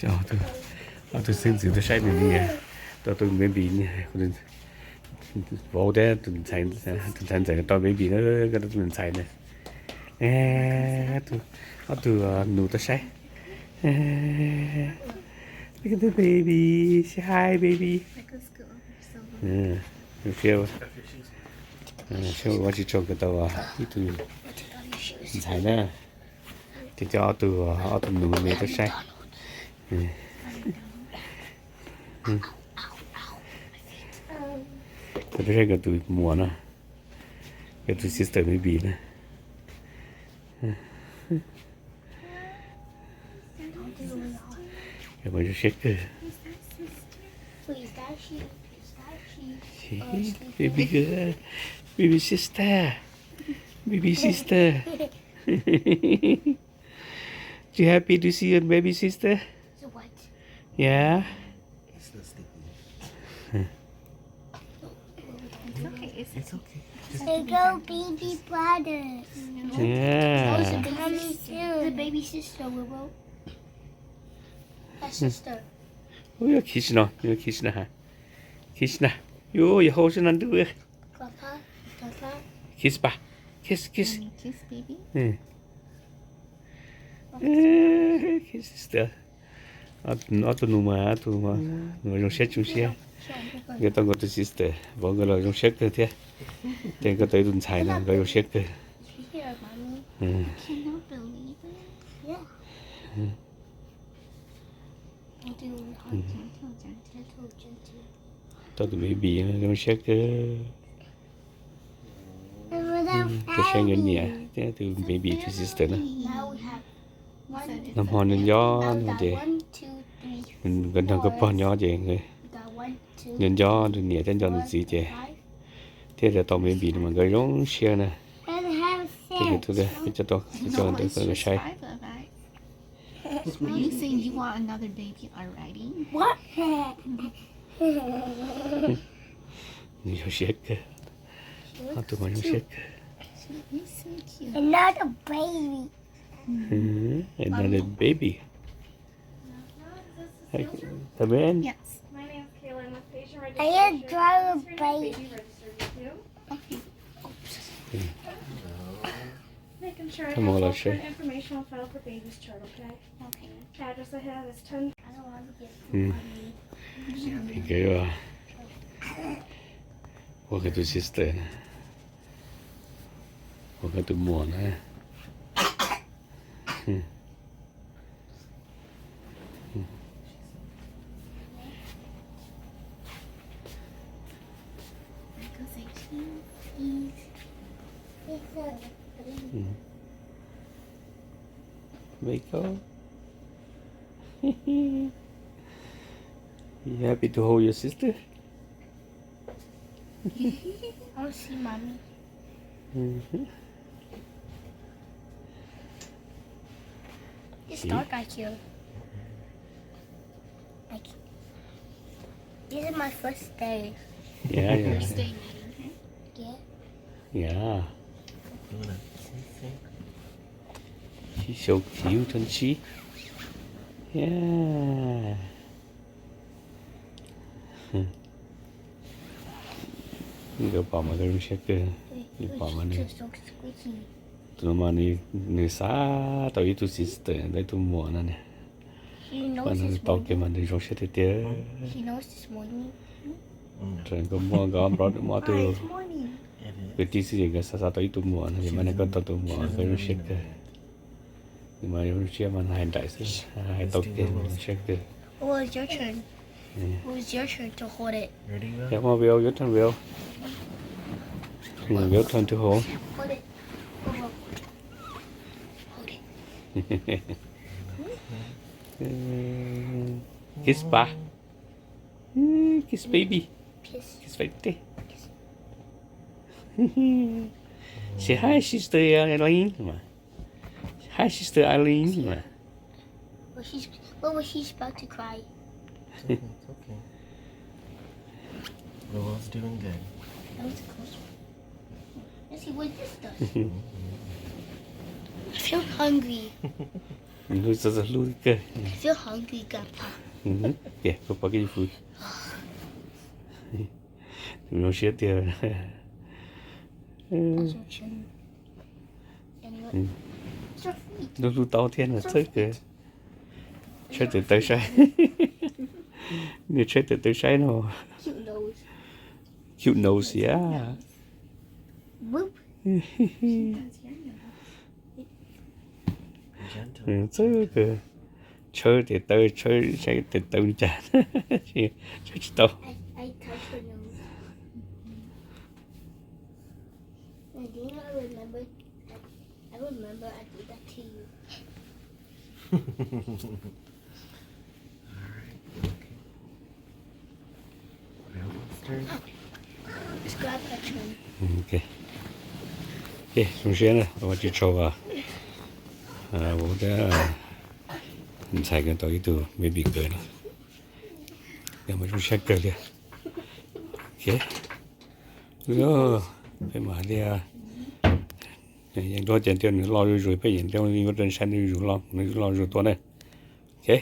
tôi xin giữ tôi sai mình nè tôi mới bị nè vô đấy tôi thành giải tôi mới bị nó cái tôi sai nè tôi nụ tôi sai look at the baby say hi baby you feel what you talk about itu sai nè thì cho tôi nụ này tôi sai tôi thấy cái tụi mùa nó cái tụi sister mới bị nè cái mà shake cái baby girl baby sister you happy to see your baby sister yeah It's okay. They go baby brothers. yeah Coming soon. The baby sister, Willow. That sister. ôi kiss nó hả kiss nè yo giờ hôn anh đưa Papa. kiss ba kiss Kiss baby. kiss sister nó tụi mà người trong set chung xe người ta gọi tụi sister bọn người là trong set cơ thế tên cái tới tuần xài nè người trong set cơ Here, mommy. Cannot believe it. Yeah. tao tụi mới bị trong set cơ cái xe người nhẹ thế tụi mới bị tụi sister nè Now we have năm hoa nên gió nó vậy one, two, three, mình gần thằng cái nhỏ vậy người we got one, two, nên gió nên nhẹ trên cho nó gì vậy five. thế là tao mới bị mà người giống xe nè And have thế thì tôi đây cho tôi No, tôi it's cái just sai five of us. Are you saying you want another baby already? What? nhiều xe cơ tụi mình xe cơ You're so cute. Another baby. another baby hey, come in Yes. My name's Kaylin with patient I registration. am drive a Is baby. registered with you. Okay. Making sure I have Come on, all let's see. current information on file for baby's chart, okay? Okay. Address I have is 10. I don't want to get thì cái của cái tụi sister nè của cái tụi mùa nè because I can't eat. mấy con you happy to hold your sister I want to see mommy. It's dark out here. This is my first day. yeah You're staying in here. Yeah. yeah Yeah. she's so cute and she yeah cái bỏ mà cái xe cơ cái bỏ mà này Just so squishy. tụi mà này xa tao ý tụi sister đây tụi mùa nè She mà knows nó this tao morning. cái mà này rồi sẽ thế She knows this morning. rồi có mua gom rồi mua tụi This morning. cái tí gì cái xa xa tao ý tụi mùa này mà này có tao tụi mùa cái rồi sẽ cơ nhưng mà rồi sẽ mà hai đại sự hai tao cái sẽ cơ Oh, it's your turn. It was your turn to hold it. Ready, Will? yeah mà Will your turn Will Will turn to hold Hold it. Hold it. kiss ba kiss baby Kiss. kiss baby say hi sister Eileen hi sister Eileen What was she about to cry? It's okay. Willow's doing good. That was a close one. Let's see what this does. I feel hungry. Lui rất là lui cơ. feel hungry, Grandpa. Kìa, có bao cái vui. Nó sẽ tiêu. Also chin. And what? It's your feet. Lúc tao thiên là chơi kìa. Chơi từ tới sai. Người chơi từ tới sai nó. Cute nose. Cute nose, yeah. Whoop. Chơi kìa. Chơi từ tới, chơi từ tới chán. Chơi tao. I touch her nose. And do you know I remember I did that to you. It's Grandpa's turn. Ok. Ok,从先呢，我就抽啊。我的菜跟到一度没比格了，要么就先格了。Ok. Rồi, phải mở đi à. Những đó tiền tiêu nữa lo rồi phải hiện trong những cái trên sân rồi lo, nó lo rồi to này. Ok.